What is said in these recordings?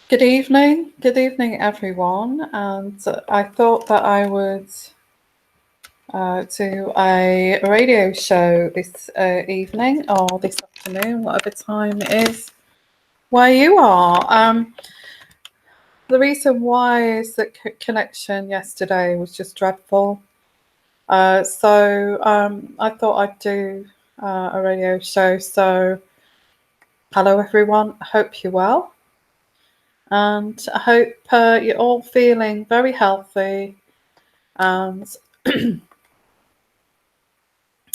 Good evening, everyone. And I thought that I would do a radio show this evening or this afternoon, whatever time it is where you are. The reason why is that connection yesterday was just dreadful. So I thought I'd do a radio show. So, hello, everyone. I hope you're well. And I hope you're all feeling very healthy and,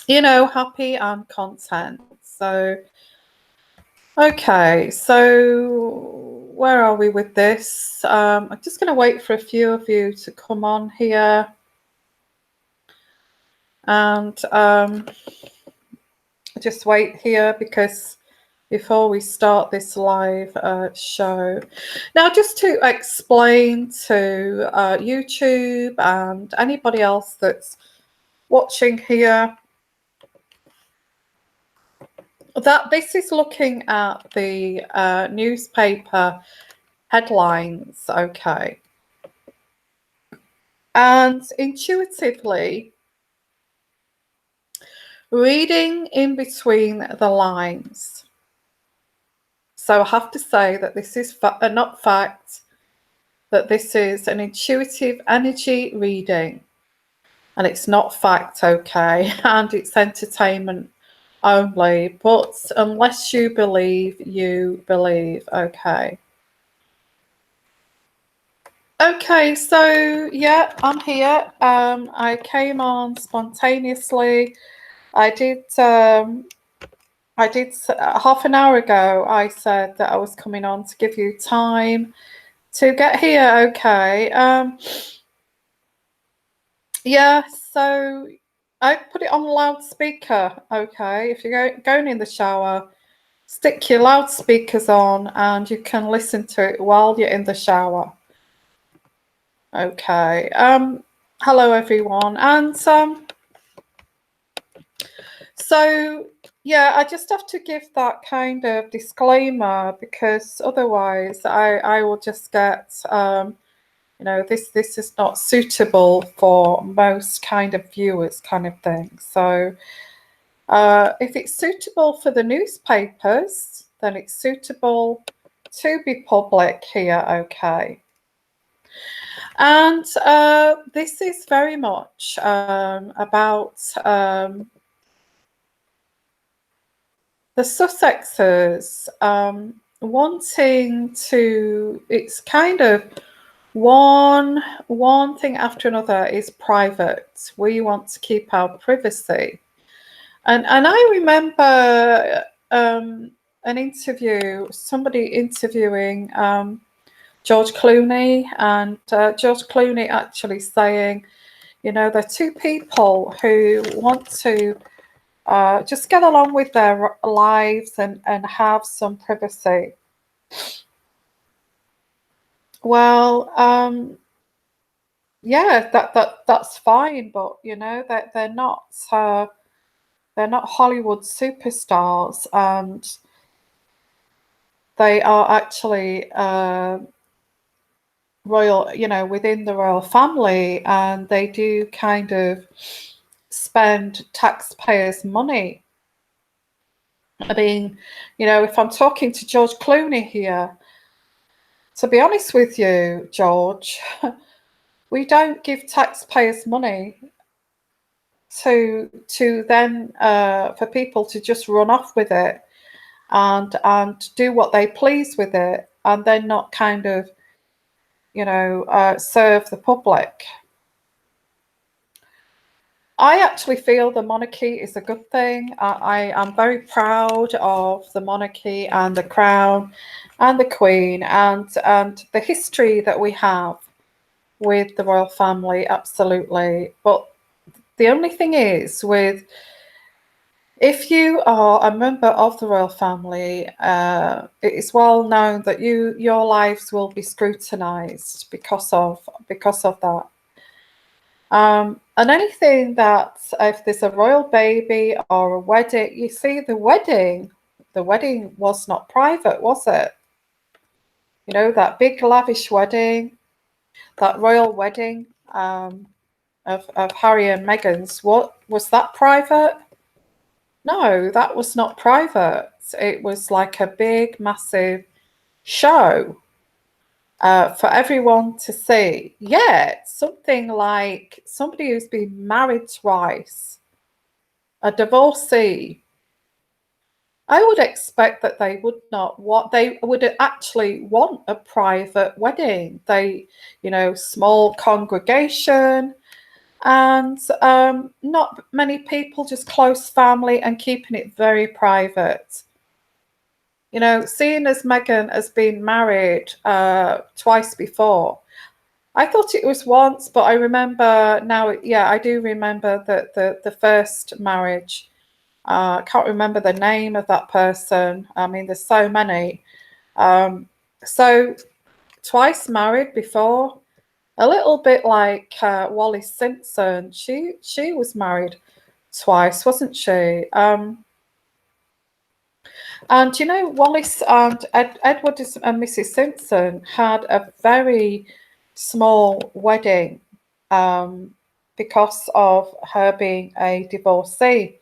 happy and content. So, okay, so where are we with this? I'm just going to wait for a few of you to come on here. And just wait here because before we start this live show. Now, just to explain to YouTube and anybody else that's watching here, that this is looking at the newspaper headlines, okay? And intuitively, reading in between the lines. So I have to say that this is not fact, that this is an intuitive energy reading. And it's not fact, okay? And it's entertainment only. But unless you believe, okay? Okay, so yeah, I'm here. I came on spontaneously. I did half an hour ago. I said that I was coming on to give you time to get here. Okay. Yeah. So I put it on loudspeaker. Okay. If you're going in the shower, stick your loudspeakers on, and you can listen to it while you're in the shower. Okay. Hello everyone, and so yeah, I just have to give that kind of disclaimer because otherwise I will just get this is not suitable for most kind of viewers, kind of thing. So if it's suitable for the newspapers, then it's suitable to be public here, okay? And this is very much about the Sussexes wanting to. It's kind of one thing after another is private. We want to keep our privacy, and I remember an interview, somebody interviewing George Clooney, and George Clooney actually saying, they're two people who want to just get along with their lives and have some privacy. Well, yeah, that's fine, but that they're not Hollywood superstars, and they are actually royal, within the royal family, and they do kind of spend taxpayers' money. I mean, if I'm talking to George Clooney here, to be honest with you, George, we don't give taxpayers' money to then for people to just run off with it and do what they please with it, and then not kind of serve the public. I actually feel the monarchy is a good thing. I am very proud of the monarchy and the crown and the Queen and the history that we have with the royal family, absolutely. But the only thing is, if you are a member of the royal family, it is well known that your lives will be scrutinised because of that. And anything that, if there's a royal baby or a wedding, you see the wedding was not private, was it? You know, that big lavish wedding, that royal wedding of Harry and Meghan's. What was that private? No, that was not private. It was like a big, massive show for everyone to see. Yet, something like somebody who's been married twice, a divorcee, I would expect that they would not want, they would actually want a private wedding. They, you know, small congregation and not many people, just close family and keeping it very private. You know, seeing as Meghan has been married twice before, I thought it was once, but I remember now, yeah, I do remember that the first marriage. I can't remember the name of that person. I mean, there's so many. So twice married before, a little bit like Wallis Simpson. She was married twice, wasn't she? And you know, Wallis and Edward and Mrs. Simpson had a very small wedding because of her being a divorcee.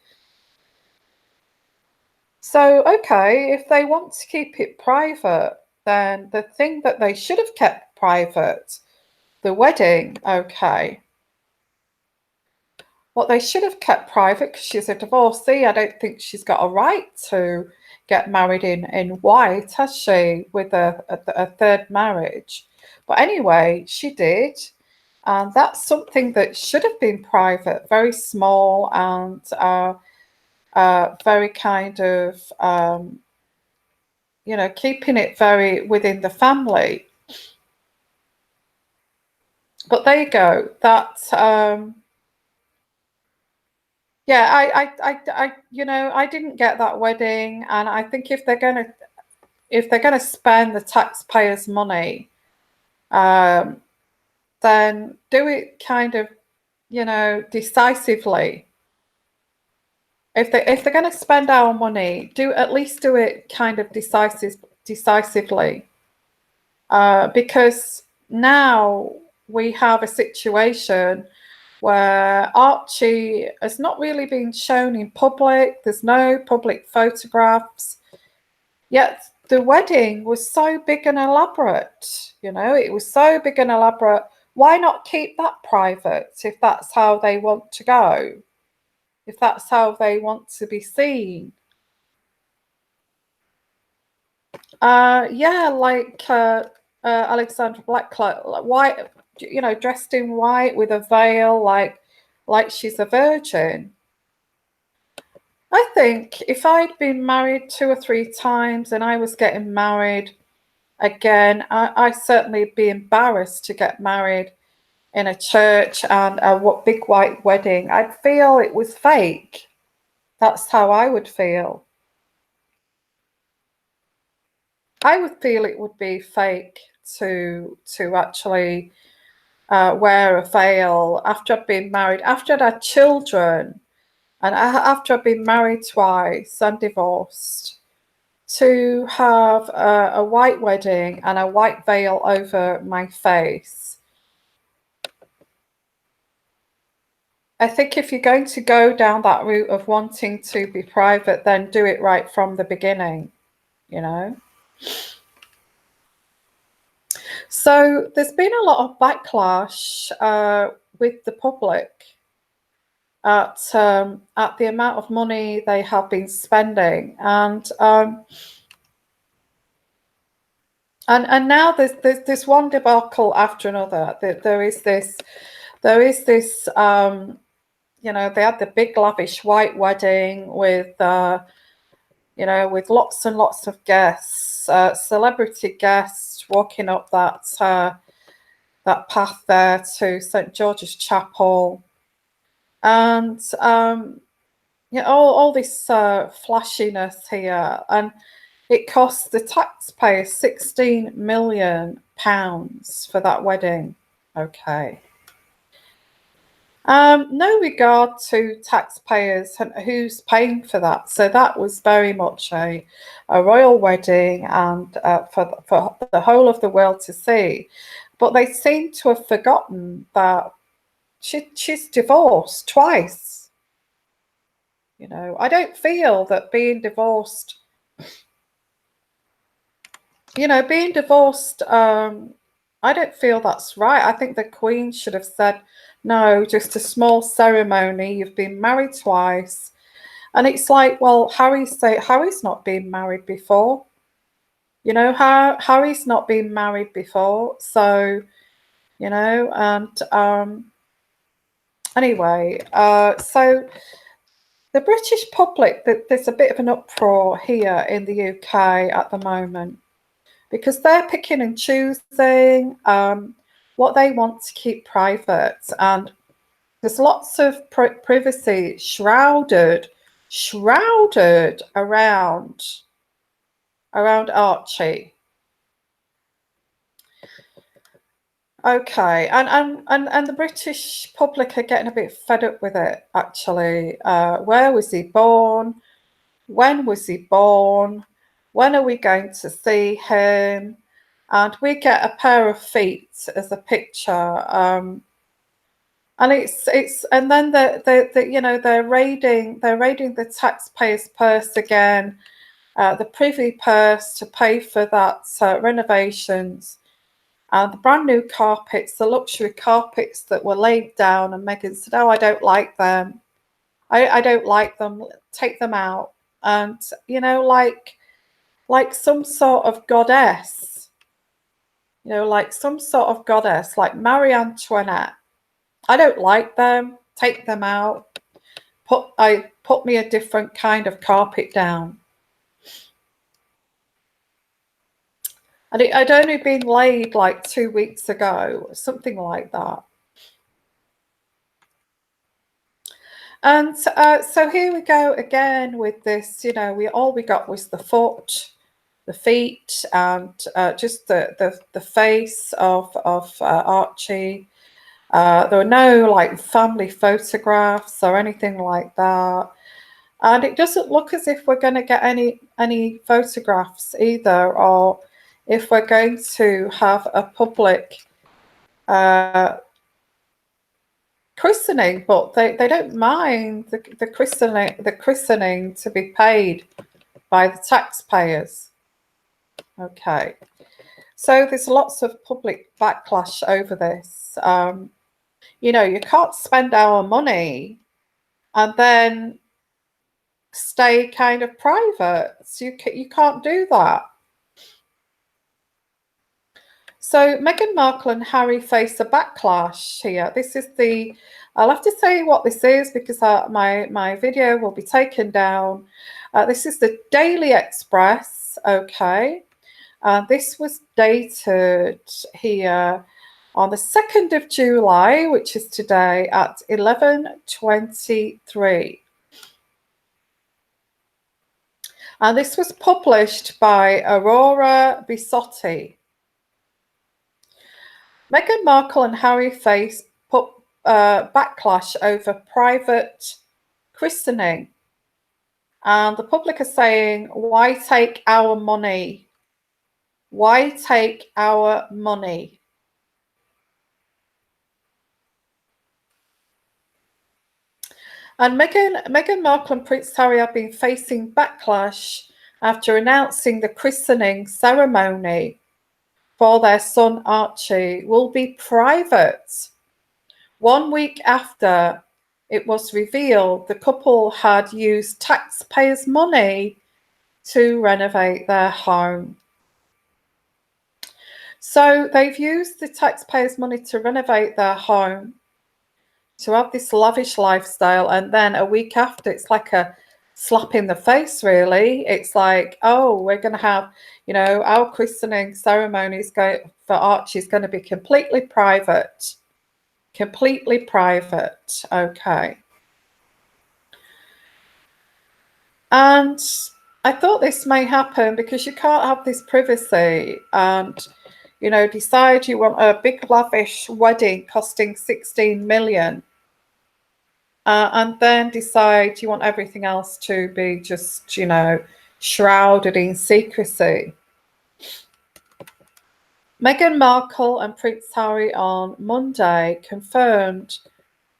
So, okay, if they want to keep it private, then the thing that they should have kept private, the wedding, okay. What they should have kept private, because she's a divorcee, I don't think she's got a right to get married in white, has she, with a third marriage? But anyway, she did. And that's something that should have been private, very small and very kind of, you know, keeping it very within the family. But there you go. That yeah, you know, I didn't get that wedding, and I think if they're gonna spend the taxpayers' money, um, then do it kind of, you know, decisively. If they're gonna spend our money, do at least do it kind of decisively, because now we have a situation where Archie has not really been shown in public. There's no public photographs. Yet the wedding was so big and elaborate. You know, it was so big and elaborate. Why not keep that private if that's how they want to go? If that's how they want to be seen? Yeah, like Alexandra Blacklock, white, you know, dressed in white with a veil, like she's a virgin. I think if I'd been married 2 or 3 times and I was getting married again, I certainly be embarrassed to get married in a church and a big white wedding. I'd feel it was fake. That's how I would feel. I would feel it would be fake to actually wear a veil after I'd been married, after I'd had children, and after I'd been married twice and divorced, to have a white wedding and a white veil over my face. I think if you're going to go down that route of wanting to be private, then do it right from the beginning, you know. So there's been a lot of backlash with the public at the amount of money they have been spending, and now there's this one debacle after another. There is this, you know, they had the big lavish white wedding with you know, with lots and lots of guests, celebrity guests walking up that path there to St George's Chapel, and you know, all this flashiness here, and it cost the taxpayer £16 million for that wedding. Okay. No regard to taxpayers and who's paying for that. So that was very much a royal wedding and for the whole of the world to see. But they seem to have forgotten that she's divorced twice. You know, I don't feel that being divorced, I don't feel that's right. I think the Queen should have said, no, just a small ceremony. You've been married twice. And it's like, well, Harry's not been married before. You know, Harry's not been married before. So, and anyway, so the British public, there's a bit of an uproar here in the UK at the moment because they're picking and choosing what they want to keep private, and there's lots of privacy shrouded around Archie. Okay, and the British public are getting a bit fed up with it, actually. Where was he born? When was he born? When are we going to see him? And we get a pair of feet as a picture. And it's and then they're raiding the taxpayers' purse again, the privy purse to pay for that renovations. And the brand new carpets, the luxury carpets that were laid down, and Meghan said, "Oh, I don't like them. I don't like them. Take them out." And like some sort of goddess, like some sort of goddess, like Marie Antoinette. I don't like them. Take them out. Put me a different kind of carpet down. And it had only been laid like 2 weeks ago, something like that. And so here we go again with this. All we got was the feet, and just the face of Archie. There were no like family photographs or anything like that, and it doesn't look as if we're going to get any photographs either, or if we're going to have a public christening. But they don't mind the christening to be paid by the taxpayers. Okay, so there's lots of public backlash over this. You can't spend our money and then stay kind of private. So you can't do that. So Meghan Markle and Harry face a backlash here. This is I'll have to say what this is because my video will be taken down. This is the Daily Express, okay. This was dated here on the 2nd of July, which is today at 11:23. And this was published by Aurora Bisotti. Meghan Markle and Harry face backlash over private christening. And the public are saying, why take our money? Why take our money? And Meghan Markle and Prince Harry have been facing backlash after announcing the christening ceremony for their son Archie will be private. 1 week after it was revealed the couple had used taxpayers' money to renovate their home. So they've used the taxpayers' money to renovate their home, to have this lavish lifestyle, and then a week after, it's like a slap in the face, really. It's like, oh, we're going to have, our christening ceremony for Archie is going to be completely private. Completely private. Okay. And I thought this may happen because you can't have this privacy and, decide you want a big lavish wedding costing 16 million. and then decide you want everything else to be just, shrouded in secrecy. Meghan Markle and Prince Harry on Monday confirmed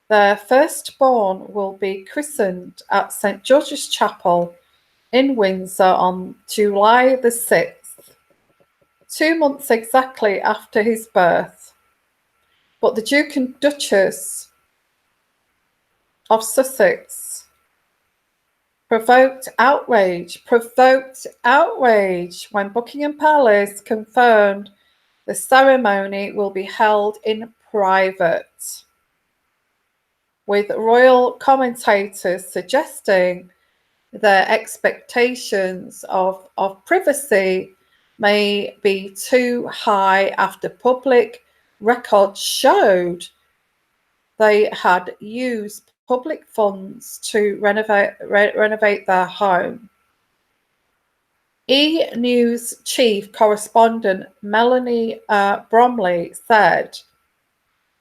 their firstborn will be christened at St George's Chapel in Windsor on July the 6th, 2 months exactly after his birth. But the Duke and Duchess of Sussex provoked outrage when Buckingham Palace confirmed the ceremony will be held in private, with royal commentators suggesting their expectations of privacy may be too high after public records showed they had used public funds to renovate their home. E! News chief correspondent Melanie Bromley said,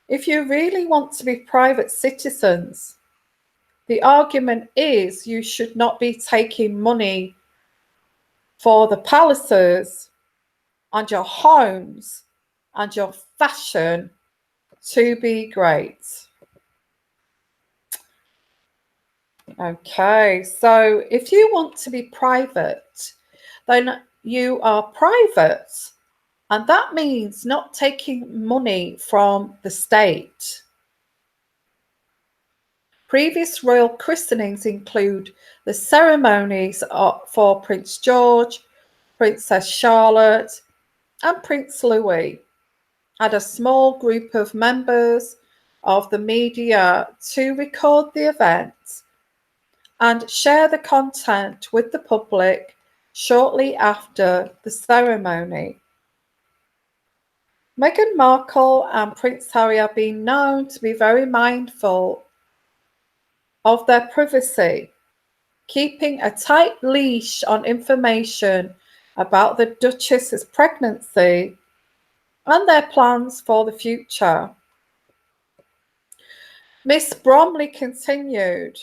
"If you really want to be private citizens, the argument is you should not be taking money for the palaces and your homes and your fashion to be great." Okay, so if you want to be private, then you are private, and that means not taking money from the state. Previous royal christenings include the ceremonies for Prince George, Princess Charlotte, and Prince Louis, and a small group of members of the media to record the event and share the content with the public shortly after the ceremony. Meghan Markle and Prince Harry have been known to be very mindful of their privacy, keeping a tight leash on information about the Duchess's pregnancy and their plans for the future. Miss Bromley continued,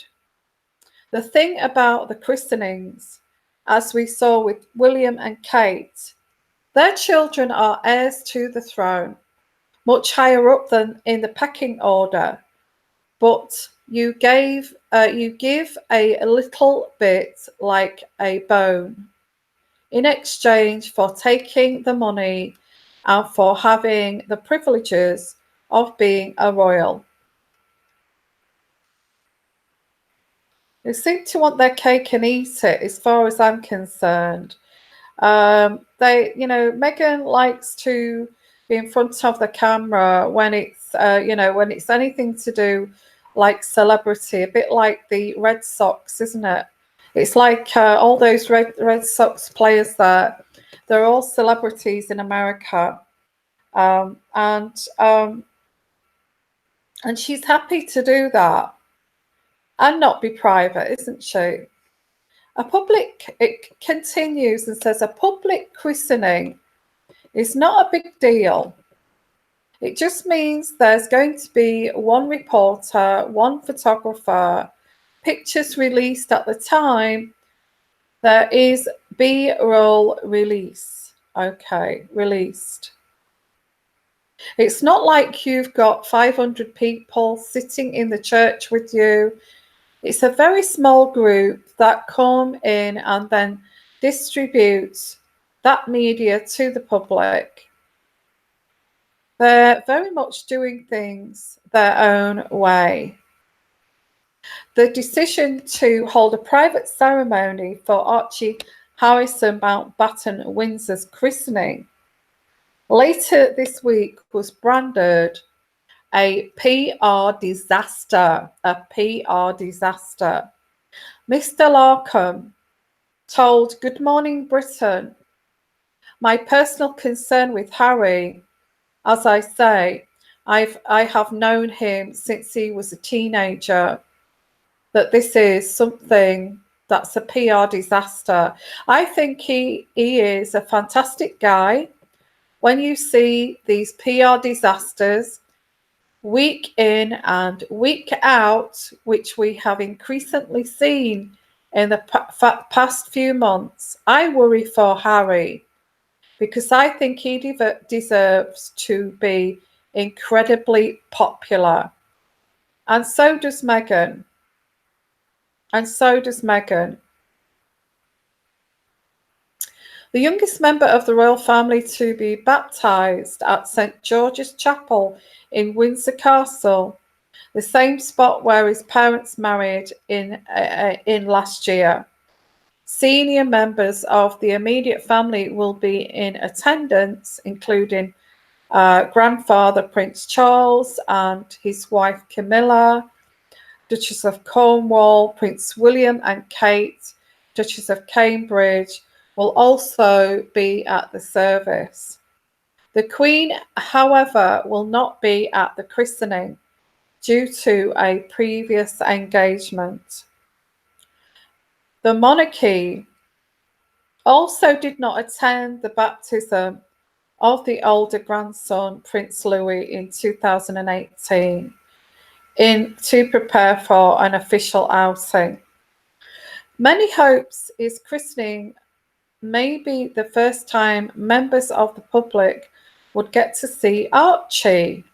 "The thing about the christenings, as we saw with William and Kate, their children are heirs to the throne, much higher up than in the pecking order, but you give a little bit like a bone in exchange for taking the money and for having the privileges of being a royal." They seem to want their cake and eat it, as far as I'm concerned. Meghan likes to be in front of the camera when it's, when it's anything to do like celebrity, a bit like the Red Sox, isn't it? It's like all those Red Sox players there. They're all celebrities in America, and she's happy to do that and not be private, isn't she? It continues and says, a public christening is not a big deal. It just means there's going to be one reporter, one photographer, pictures released at the time. There is B-roll release. Okay, released. It's not like you've got 500 people sitting in the church with you. It's a very small group that come in and then distribute that media to the public. They're very much doing things their own way. The decision to hold a private ceremony for Archie Harrison Mountbatten Windsor's christening later this week was branded a PR disaster. Mr. Larkham told Good Morning Britain, "My personal concern with Harry, as I say, I have known him since he was a teenager, that this is something that's a PR disaster." I think he is a fantastic guy. When you see these PR disasters, week in and week out, which we have increasingly seen in the past few months, I worry for Harry because I think he deserves to be incredibly popular. And so does Meghan. And so does Meghan. The youngest member of the royal family to be baptised at St George's Chapel in Windsor Castle, the same spot where his parents married in last year. Senior members of the immediate family will be in attendance, including grandfather Prince Charles and his wife Camilla, Duchess of Cornwall, Prince William and Kate, Duchess of Cambridge, will also be at the service. The Queen, however, will not be at the christening due to a previous engagement. The monarchy also did not attend the baptism of the older grandson, Prince Louis, in 2018 to prepare for an official outing. Many hopes his christening may be the first time members of the public would get to see Archie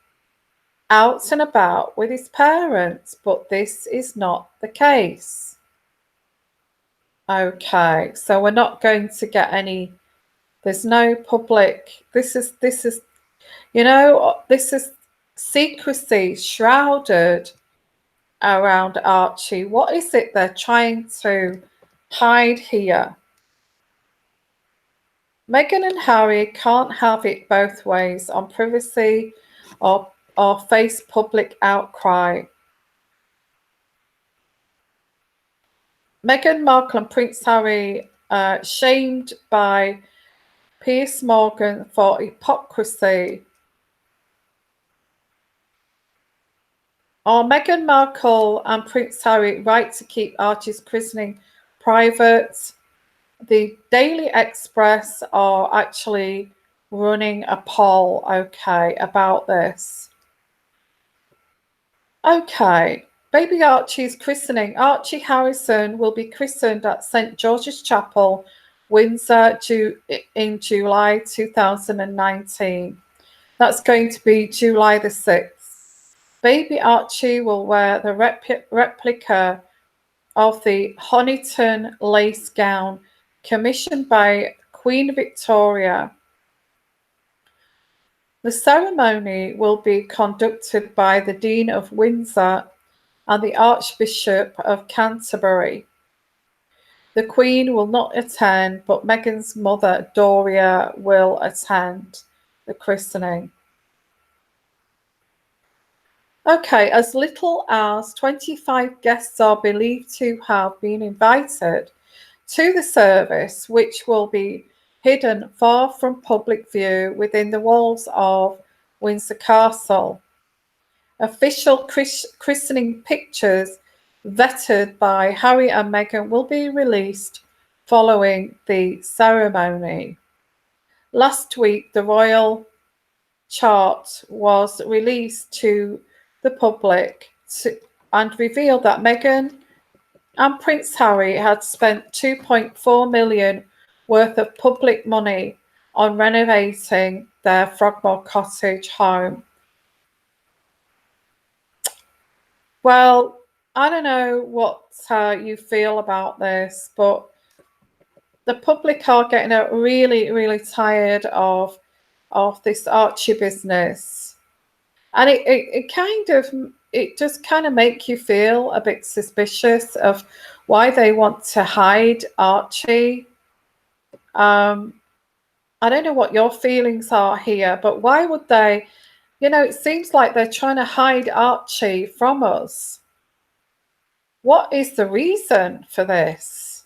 out and about with his parents, but this is not the case. Okay, so we're not going to get any, there's no public, this is secrecy shrouded around Archie. What is it they're trying to hide here? Meghan and Harry can't have it both ways on privacy or face public outcry. Meghan Markle and Prince Harry shamed by Piers Morgan for hypocrisy. Are Meghan Markle and Prince Harry right to keep Archie's christening private? The Daily Express are actually running a poll, okay, about this. Okay, baby Archie's christening. Archie Harrison will be christened at St George's Chapel, Windsor, in July 2019. That's going to be July the 6th. Baby Archie will wear the replica of the Honiton lace gown commissioned by Queen Victoria. The ceremony will be conducted by the Dean of Windsor and the Archbishop of Canterbury. The Queen will not attend, but Meghan's mother, Doria, will attend the christening. Okay, as little as 25 guests are believed to have been invited to the service, which will be hidden far from public view within the walls of Windsor Castle. Official christening pictures vetted by Harry and Meghan will be released following the ceremony. Last week, the royal chart was released to the public and revealed that Meghan and Prince Harry had spent $2.4 million worth of public money on renovating their Frogmore Cottage home. Well, I don't know what you feel about this, but the public are getting really, really tired of this Archie business, and it just kind of make you feel a bit suspicious of why they want to hide Archie. I don't know what your feelings are here, but why would they? It seems like they're trying to hide Archie from us. What is the reason for this?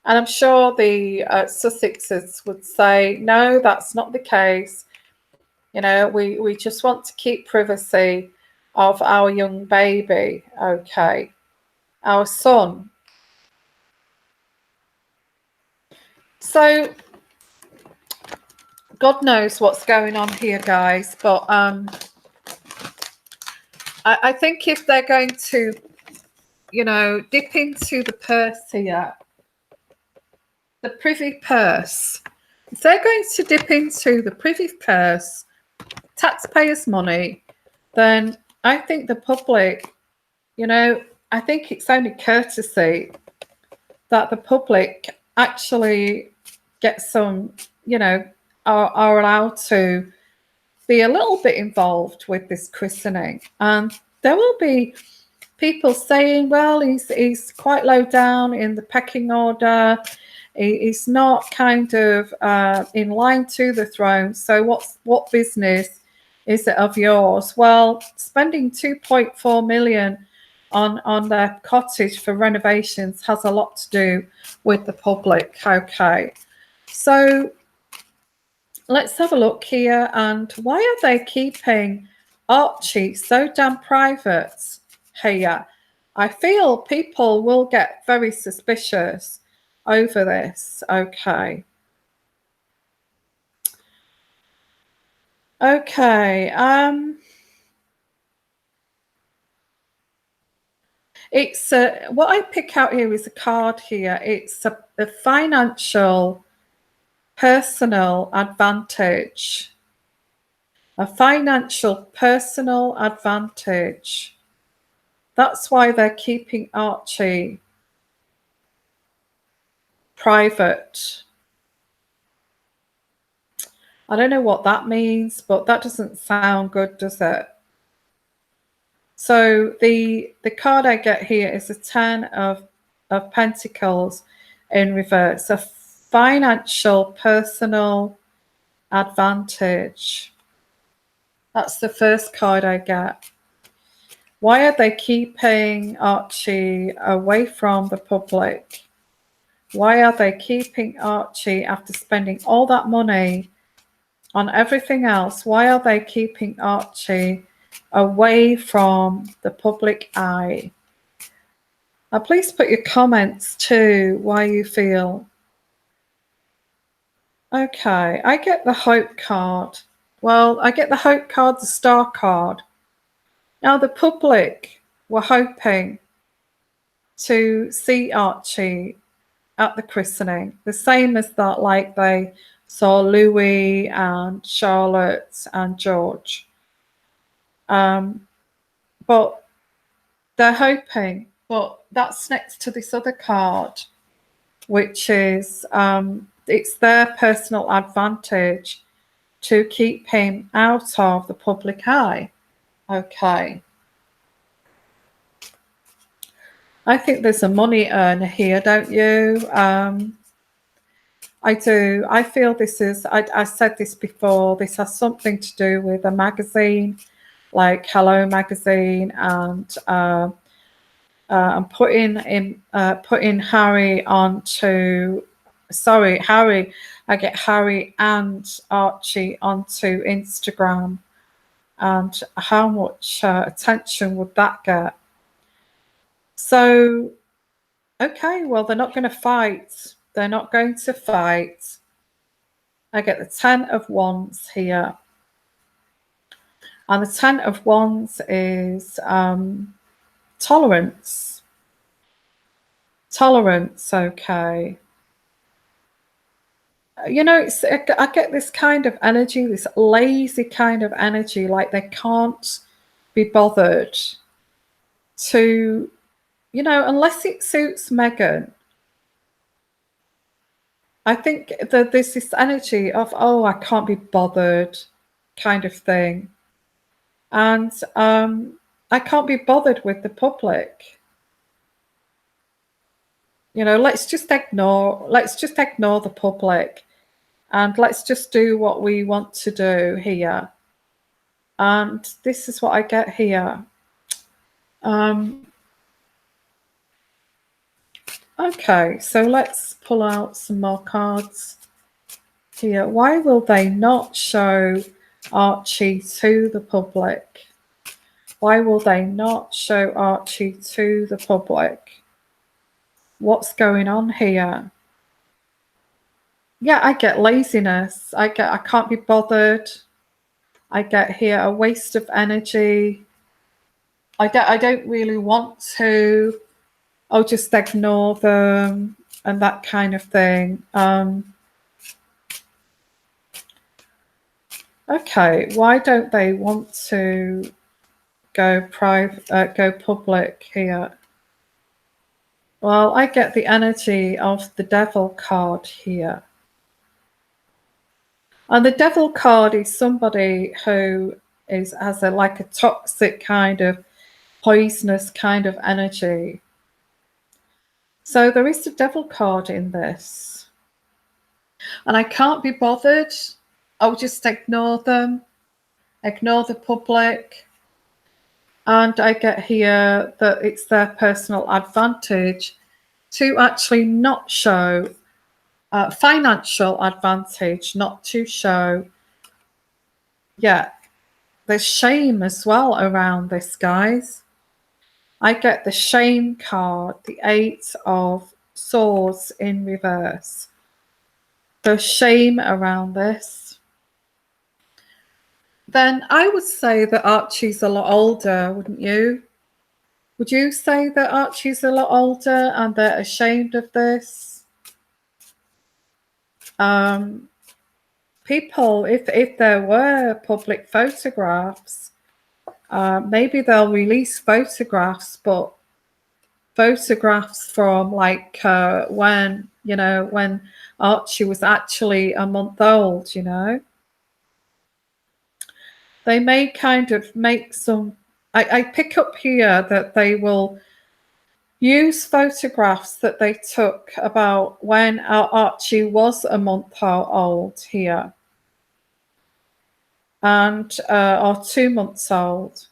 And I'm sure the Sussexes would say, no, that's not the case. We just want to keep privacy of our young baby, okay, our son. So God knows what's going on here, guys, but I think if they're going to, dip into the purse here, the privy purse, if they're going to dip into the privy purse, taxpayers' money, then I think the public, I think it's only courtesy that the public actually get some, are allowed to be a little bit involved with this christening. And there will be people saying, well, he's quite low down in the pecking order. He's not kind of in line to the throne. So what business is it of yours? Well, spending 2.4 million on their cottage for renovations has a lot to do with the public. Okay, so let's have a look here. And why are they keeping Archie so damn private here? I feel people will get very suspicious over this. Okay. It's what I pick out here is a card here. It's a financial personal advantage. A financial personal advantage. That's why they're keeping Archie private. I don't know what that means, but that doesn't sound good, does it? So the card I get here is a 10 of Pentacles in reverse. A financial personal advantage. That's the first card I get. Why are they keeping Archie away from the public? Why are they keeping Archie after spending all that money on everything else? Why are they keeping Archie away from the public eye? Please put your comments too, why you feel. Okay, I get the Hope card. Well, I get the Hope card, the Star card. Now, the public were hoping to see Archie at the christening, the same as that, like they saw Louis and Charlotte and George. But they're hoping, but that's next to this other card, which is it's their personal advantage to keep him out of the public eye. Okay. I think there's a money earner here, don't you? I do. I feel this is, I said this before, this has something to do with a magazine, like Hello Magazine, and putting Harry onto, Harry, I get Harry and Archie onto Instagram, and how much attention would that get? So, okay, well, they're not going to fight. They're not going to fight. I get the 10 of Wands here. And the 10 of Wands is tolerance. Tolerance, okay. I get this kind of energy, this lazy kind of energy, like they can't be bothered to, unless it suits Meghan. I think that there's this energy of, oh, I can't be bothered kind of thing. And I can't be bothered with the public. Let's just ignore the public, and let's just do what we want to do here. And this is what I get here. Okay, so let's pull out some more cards here. Why will they not show Archie to the public? Why will they not show Archie to the public? What's going on here? Yeah, I get laziness. I can't be bothered. I get here a waste of energy. I don't really want to. I'll just ignore them and that kind of thing. Okay, why don't they want to go go public here? Well, I get the energy of the devil card here. And the devil card is somebody who has like a toxic kind of poisonous kind of energy. So there is the devil card in this. And I can't be bothered. I'll just ignore them, ignore the public. And I get here that it's their personal advantage to actually not show financial advantage, not to show. Yeah, there's shame as well around this, guys. I get the shame card, the 8 of Swords in reverse. There's shame around this. Then I would say that Archie's a lot older, wouldn't you? Would you say that Archie's a lot older and they're ashamed of this? People, if there were public photographs, maybe they'll release photographs, but photographs from like when Archie was actually a month old, they may kind of make some. I pick up here that they will use photographs that they took about when Archie was a month old here, and or 2 months old.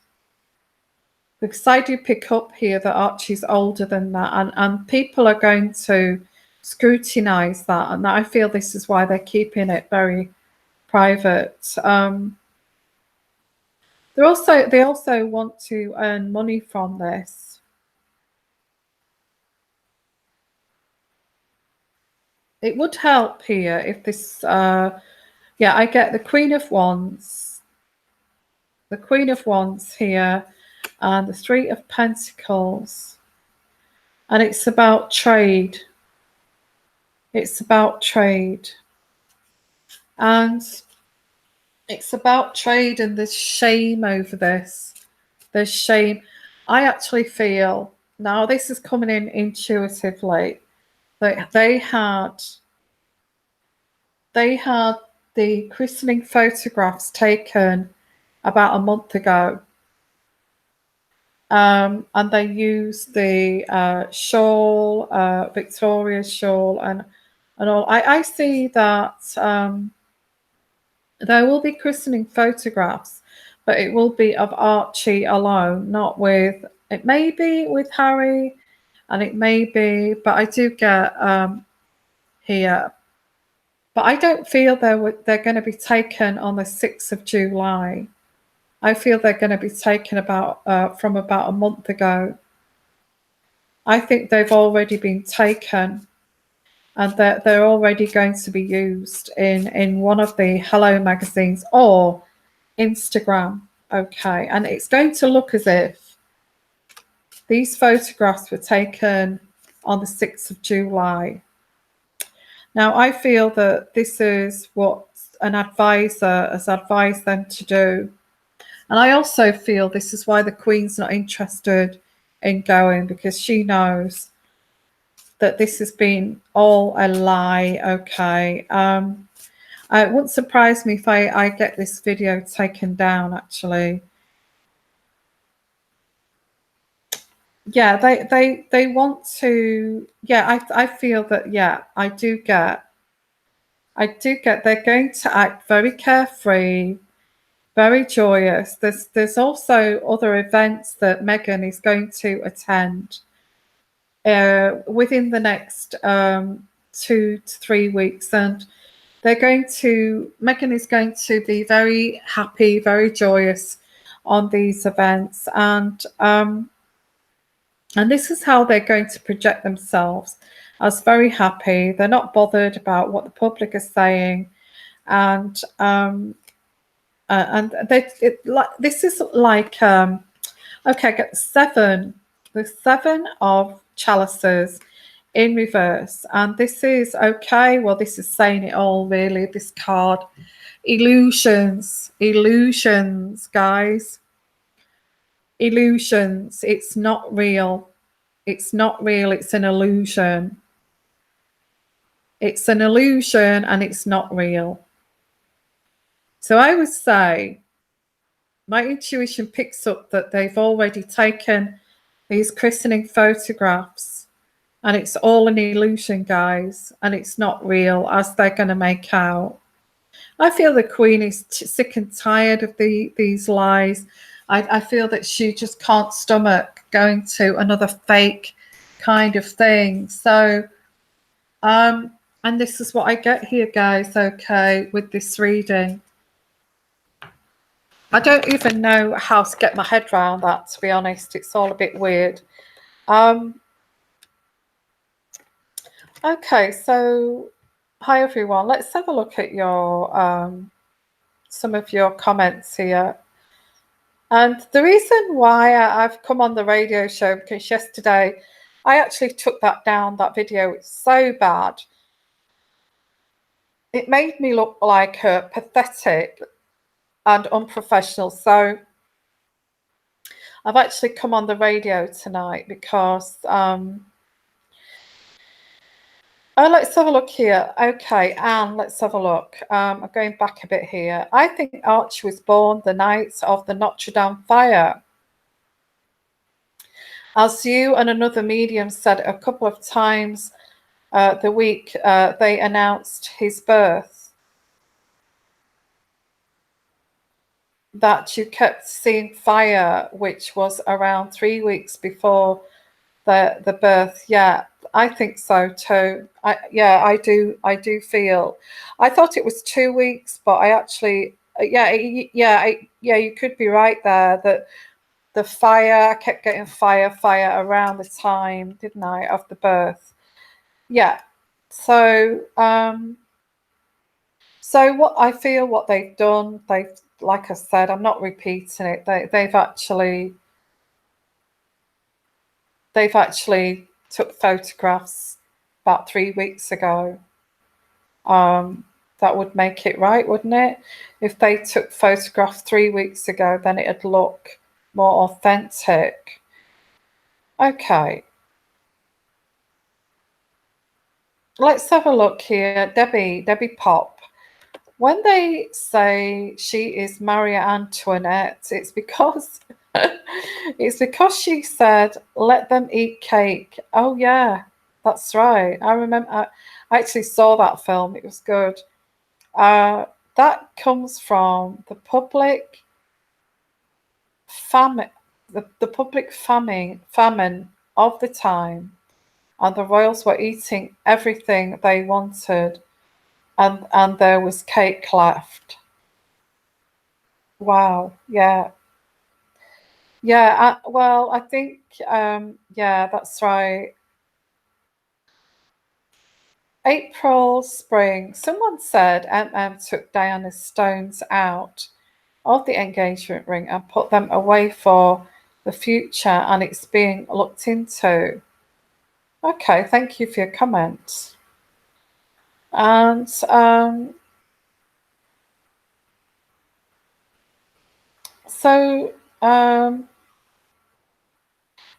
Because I do pick up here that Archie's older than that, and people are going to scrutinize that, and I feel this is why they're keeping it very private. They also want to earn money from this. It would help here if this, I get the Queen of Wands here, and the 3 of Pentacles, and it's about trade. It's about trade, and it's about trade, and there's shame over this. There's shame. I actually feel, now this is coming in intuitively, that they had the christening photographs taken about a month ago. And they used the shawl, Victoria's shawl, and all. I see that there will be christening photographs, but it will be of Archie alone, not with. It may be with Harry, and it may be, but I do get here. But I don't feel they're going to be taken on the 6th of July. I feel they're going to be taken from about a month ago. I think they've already been taken, and they're already going to be used in one of the Hello magazines or Instagram. Okay, and it's going to look as if these photographs were taken on the 6th of July. Now, I feel that this is what an advisor has advised them to do. And I also feel this is why the Queen's not interested in going, because she knows that this has been all a lie. Okay. It wouldn't surprise me if I get this video taken down, actually. Yeah, they want to. Yeah, I feel that. Yeah, I do get they're going to act very carefree, very joyous. There's also other events that Meghan is going to attend within the next 2 to 3 weeks, and Meghan is going to be very happy, very joyous on these events, and this is how they're going to project themselves as very happy. They're not bothered about what the public is saying, and this is like Okay, I get 7. The 7 of chalices in reverse. And this is okay. Well, this is saying it all, really. This card. Illusions. Illusions, guys. Illusions. It's not real. It's not real. It's an illusion. It's an illusion and it's not real. So I would say my intuition picks up that they've already taken these christening photographs and it's all an illusion, guys, and it's not real as they're going to make out. I feel the Queen is sick and tired of these lies. I feel that she just can't stomach going to another fake kind of thing. So, and this is what I get here, guys, okay, with this reading. I don't even know how to get my head around that, to be honest. It's all a bit weird. Okay, so hi everyone. Let's have a look at your some of your comments here. And the reason why I've come on the radio show, because yesterday I actually took that down, that video. It's so bad. It made me look like pathetic and unprofessional. So I've actually come on the radio tonight because let's have a look here. Okay, Anne, let's have a look. I'm going back a bit here. I think Archie was born the night of the Notre Dame fire. As you and another medium said a couple of times the week they announced his birth, that you kept seeing fire, which was around 3 weeks before the birth. Yeah, I think so too. I do feel. I thought it was 2 weeks, but I actually, you could be right there. That the fire, I kept getting fire around the time, didn't I, of the birth? Yeah. So, so what I feel, what they've done, like I said, I'm not repeating it. They've actually took photographs about 3 weeks ago. That would make it right, wouldn't it? If they took photographs 3 weeks ago, then it'd look more authentic. Okay. Let's have a look here. Debbie Pop. When they say she is Maria Antoinette, it's because she said, "Let them eat cake." Oh yeah, that's right. I remember. I actually saw that film. It was good. That comes from the public famine, the public famine of the time, and the royals were eating everything they wanted, and there was cake left. Wow. Yeah. Yeah. Well, I think. Yeah, that's right. April, spring. Someone said took Diana's stones out of the engagement ring and put them away for the future, and it's being looked into. Okay, thank you for your comment. And so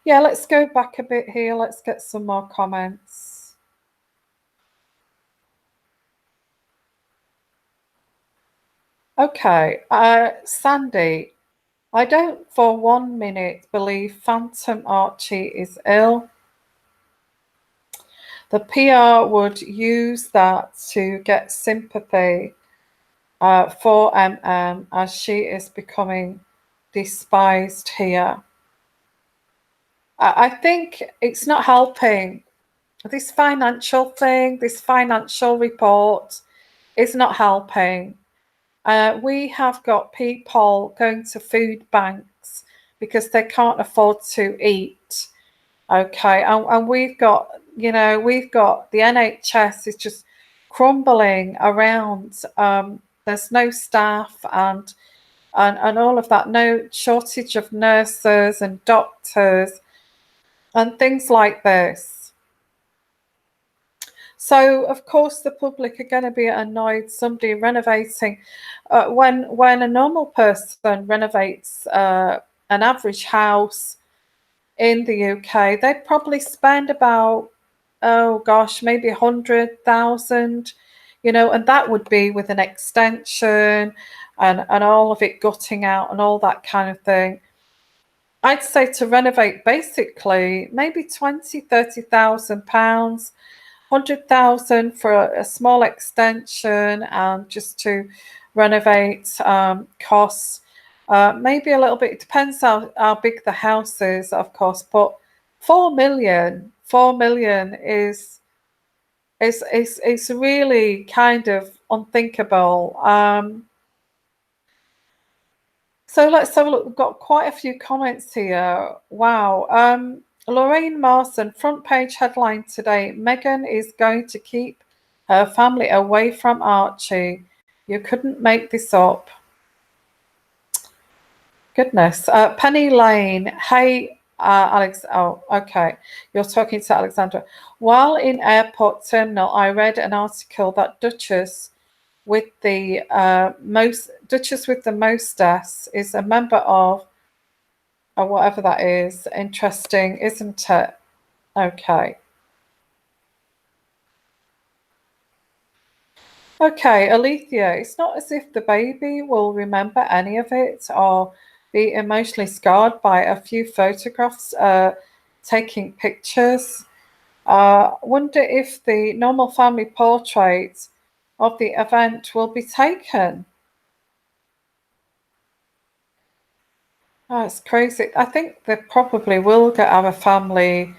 yeah, let's go back a bit here. Let's get some more comments. Okay, Sandy, I don't for 1 minute believe Phantom Archie is ill. The PR would use that to get sympathy for as she is becoming despised here. I think it's not helping. This financial thing, this financial report is not helping. We have got people going to food banks because they can't afford to eat. Okay, and we've got the NHS is just crumbling around. There's no staff, and and all of that. No shortage of nurses and doctors and things like this. So of course the public are going to be annoyed. Somebody renovating, when a normal person renovates an average house in the UK, they probably spend about, oh gosh, maybe 100,000, and that would be with an extension and all of it gutting out and all that kind of thing. I'd say to renovate basically maybe 20, 30,000 pounds, 100,000 for a small extension and just to renovate costs. Maybe a little bit, it depends how big the house is, of course, but 4 million is really kind of unthinkable. So let's have a look. We've got quite a few comments here. Wow. Lorraine Marson, front page headline today: Meghan is going to keep her family away from Archie. You couldn't make this up. Goodness. Penny Lane. Hey, Alex. Oh, okay. You're talking to Alexandra. While in airport terminal, I read an article that Duchess with the most deaths is a member of, or whatever that is. Interesting, isn't it? Okay. Okay, Alethea, it's not as if the baby will remember any of it or be emotionally scarred by a few photographs taking pictures. Wonder if the normal family portrait of the event will be taken. Oh, it's crazy. I think they probably will get our family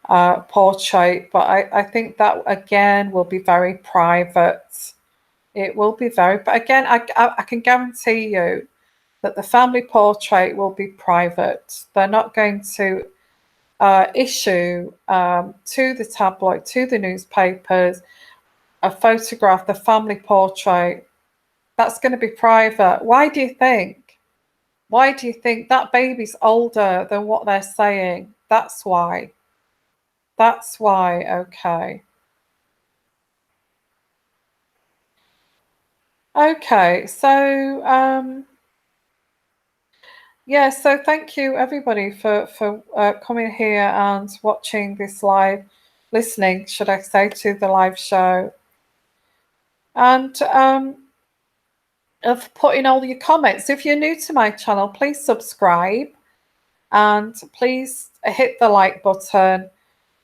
portrait, but I think that again will be very private. It will be very, but again, I can guarantee you that the family portrait will be private. They're not going to issue to the tabloid, to the newspapers, a photograph, the family portrait. That's going to be private. Why do you think? Why do you think that baby's older than what they're saying? That's why. That's why. Okay. Okay. So yeah, so thank you everybody for coming here and watching this live, listening, should I say, to the live show, and of putting all your comments. If you're new to my channel, please subscribe and please hit the like button,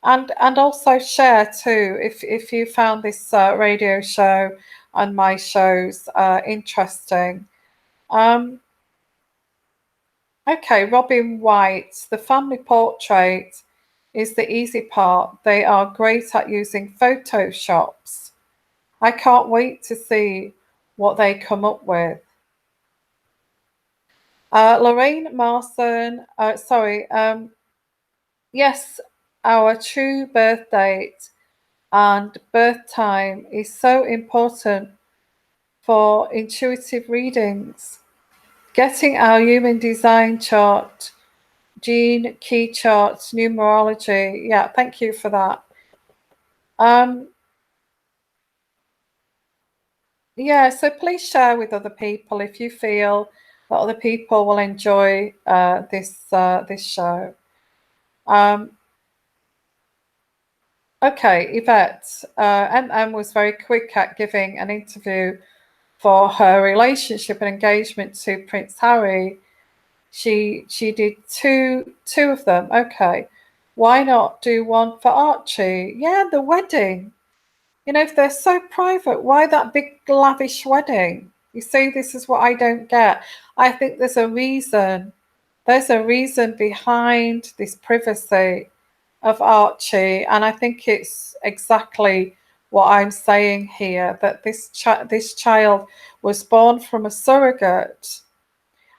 and also share too if you found this radio show and my shows interesting. Okay, Robin White, the family portrait is the easy part. They are great at using photoshops. I can't wait to see what they come up with. Lorraine Marson, yes, our true birth date and birth time is so important for intuitive readings. Getting our human design chart, gene key charts, numerology. Yeah, thank you for that. Yeah, so please share with other people if you feel that other people will enjoy this show. Okay, Yvette. MM was very quick at giving an interview for her relationship and engagement to Prince Harry. She did two of them. Okay, why not do one for Archie? Yeah, the wedding. If they're so private, why that big lavish wedding? You see, this is what I don't get. I think there's a reason. There's a reason behind this privacy of Archie, and I think it's exactly what I'm saying here, that this child was born from a surrogate,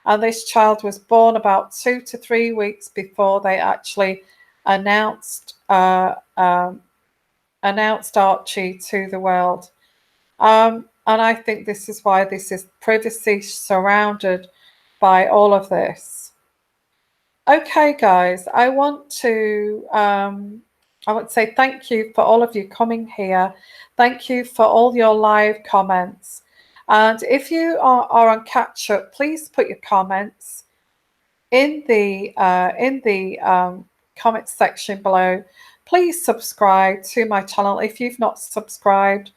and this child was born about 2 to 3 weeks before they actually announced Archie to the world. And I think this is why this is privacy surrounded by all of this. Okay, guys, I want to say thank you for all of you coming here. Thank you for all your live comments. And if you are on catch up, please put your comments in the comment section below. Please subscribe to my channel if you've not subscribed,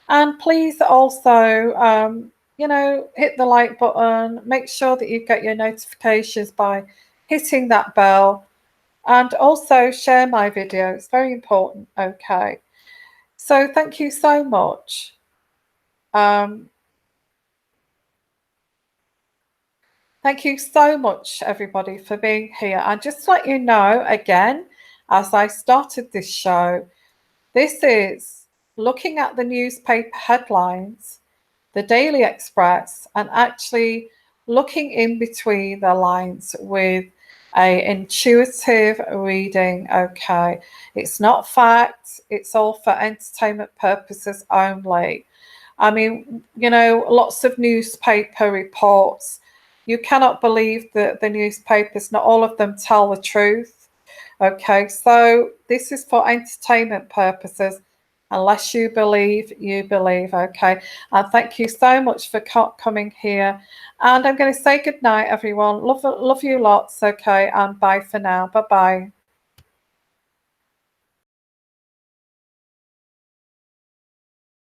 and please also hit the like button. Make sure that you get your notifications by hitting that bell, and also share my video. It's very important. Okay, so thank you so much. Thank you so much, everybody, for being here. And just to let you know, again, as I started this show, this is looking at the newspaper headlines, the Daily Express, and actually looking in between the lines with a intuitive reading. Okay, it's not fact, it's all for entertainment purposes only. I mean, lots of newspaper reports, you cannot believe that the newspapers, not all of them tell the truth. Okay, so this is for entertainment purposes. Unless you believe, you believe. Okay, and thank you so much for coming here. And I'm going to say good night, everyone. Love you lots. Okay, and bye for now. Bye bye.